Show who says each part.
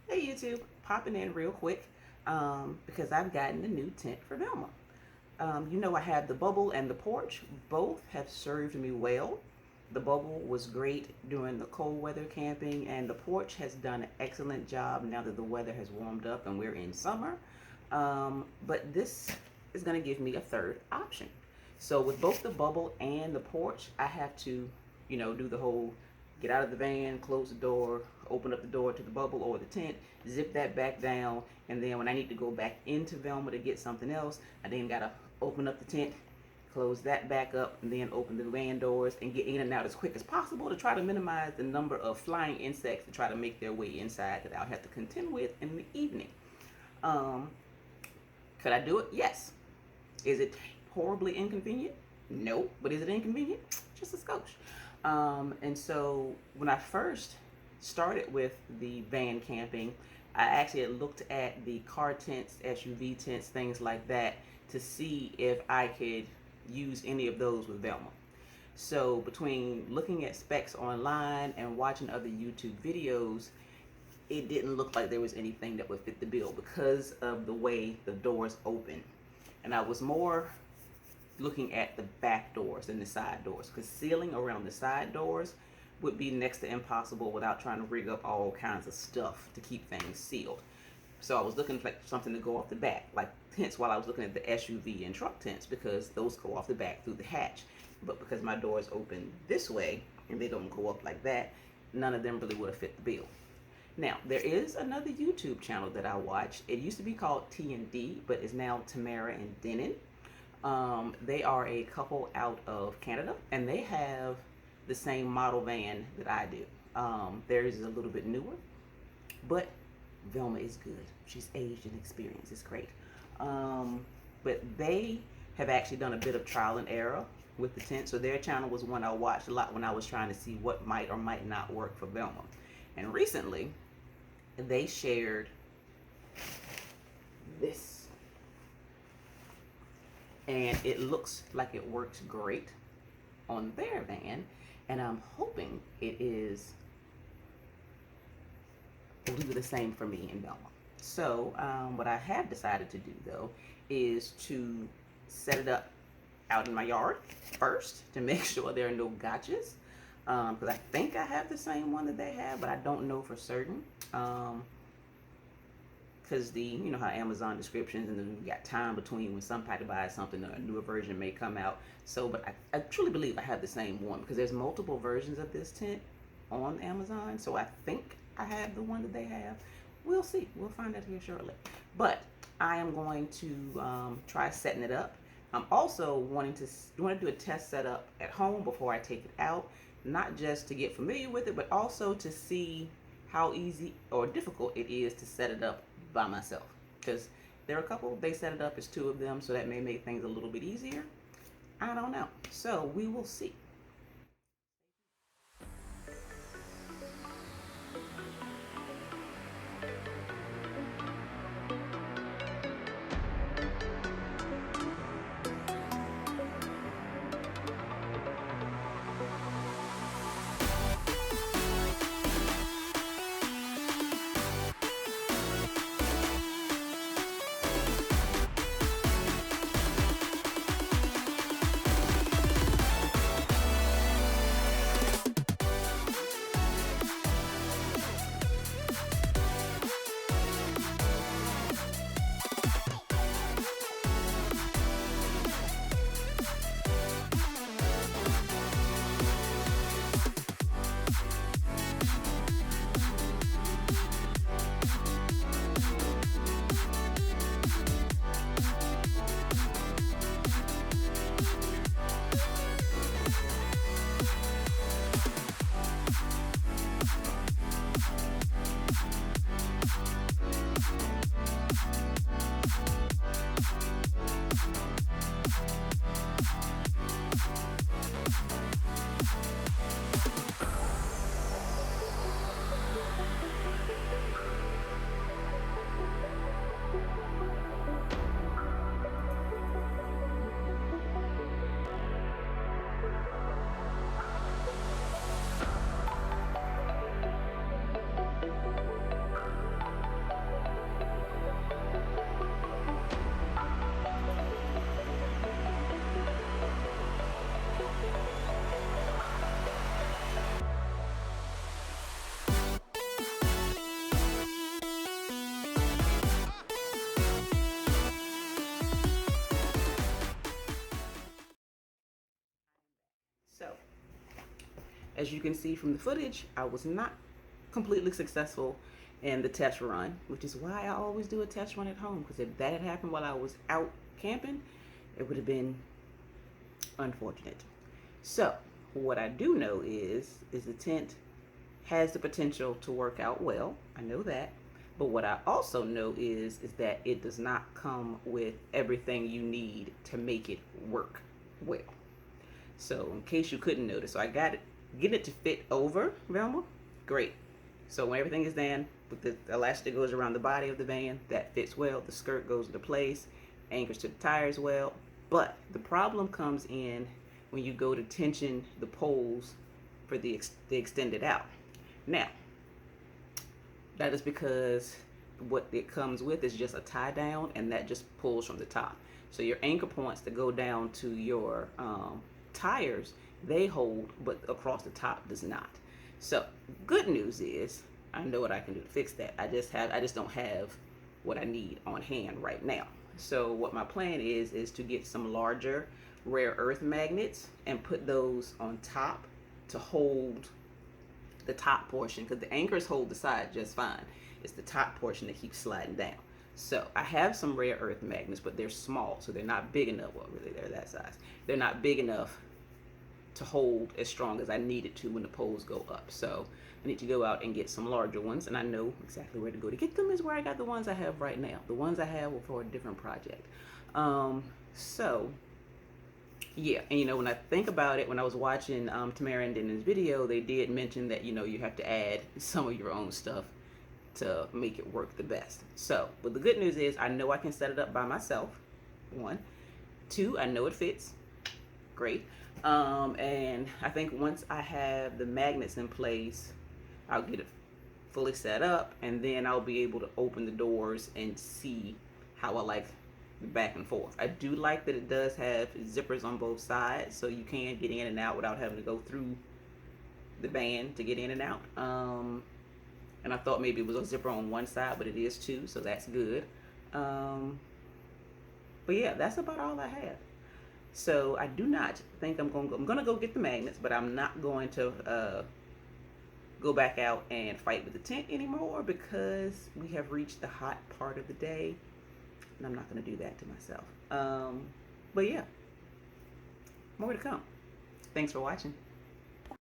Speaker 1: Hey YouTube, popping in real quick because I've gotten a new tent for Velma. I have the bubble and the porch. Both have served me well. The bubble was great during the cold weather camping, and the porch has done an excellent job now that the weather has warmed up and we're in summer. But this is going to give me a third option. So with both the bubble and the porch, I have to, do the whole get out of the van, close the door, open up the door to the bubble or the tent, zip that back down, and then when I need to go back into Velma to get something else, I then gotta open up the tent, close that back up, and then open the van doors and get in and out as quick as possible to try to minimize the number of flying insects to try to make their way inside that I'll have to contend with in the evening. Could I do it? Yes. Is it horribly inconvenient? No. But is it inconvenient? Just a skosh. And so when I first started with the van camping, I actually had looked at the car tents, SUV tents, things like that to see if I could use any of those with Velma. So between looking at specs online and watching other YouTube videos, it didn't look like there was anything that would fit the bill because of the way the doors open. And I was more looking at the back doors and the side doors, because sealing around the side doors would be next to impossible without trying to rig up all kinds of stuff to keep things sealed. So I was looking for something to go off the back, like tents, while I was looking at the SUV and truck tents, because those go off the back through the hatch. But because my doors open this way and they don't go up like that, none of them really would have fit the bill. Now, there is another YouTube channel that I watch. It used to be called T&D, but is now Tamara and Denon. They are a couple out of Canada, and they have the same model van that I do. Theirs is a little bit newer, but Velma is good. She's aged and experienced. It's great. But they have actually done a bit of trial and error with the tent. So their channel was one I watched a lot when I was trying to see what might or might not work for Velma. And recently, they shared this. And it looks like it works great on their van. And I'm hoping it will do the same for me in Velma. So what I have decided to do, though, is to set it up out in my yard first to make sure there are no gotchas. Because I think I have the same one that they have, but I don't know for certain. Because you know how Amazon descriptions, and then you got time between when somebody buys something, a newer version may come out. So, but I truly believe I have the same one, because there's multiple versions of this tent on Amazon. So I think I have the one that they have. We'll see. We'll find out here shortly. But I am going to try setting it up. I'm also wanting to do a test setup at home before I take it out. Not just to get familiar with it, but also to see how easy or difficult it is to set it up by myself. Because there are a couple, they set it up as two of them, so that may make things a little bit easier. I don't know. So we will see. as you can see from the footage, I was not completely successful in the test run, which is why I always do a test run at home, because if that had happened while I was out camping, it would have been unfortunate. So what I do know is the tent has the potential to work out well. I know that. But what I also know is that it does not come with everything you need to make it work well. So in case you couldn't notice, so I got it, get it to fit over, Velma. Great. So when everything is done, with the elastic goes around the body of the van, that fits well. The skirt goes into place, anchors to the tires well. But the problem comes in when you go to tension the poles for the extended out. Now, that is because what it comes with is just a tie down, and that just pulls from the top. So your anchor points that go down to your tires, they hold, but across the top does not. So good news is I know what I can do to fix that. I just don't have what I need on hand right now. So what my plan is to get some larger rare earth magnets and put those on top to hold the top portion, because the anchors hold the side just fine. It's the top portion that keeps sliding down. So I have some rare earth magnets, but they're small, so they're not big enough. Well, really, they're that size. They're not big enough to hold as strong as I need it to when the poles go up. So I need to go out and get some larger ones, and I know exactly where to go to get them. Is where I got the ones I have right now. The ones I have were for a different project. So yeah, and when I think about it, when I was watching Tamara and Dennis' video, they did mention that you have to add some of your own stuff to make it work the best. So, but the good news is I know I can set it up by myself. 1, 2, I know it fits. Great. And I think once I have the magnets in place, I'll get it fully set up, and then I'll be able to open the doors and see how I like the back and forth. I do like that it does have zippers on both sides, so you can get in and out without having to go through the van to get in and out. And I thought maybe it was a zipper on one side, but it is too, so that's good. But yeah, that's about all I have. So I do not think I'm gonna go get the magnets, but I'm not going to go back out and fight with the tent anymore, because we have reached the hot part of the day, and I'm not gonna do that to myself. But yeah, more to come. Thanks for watching.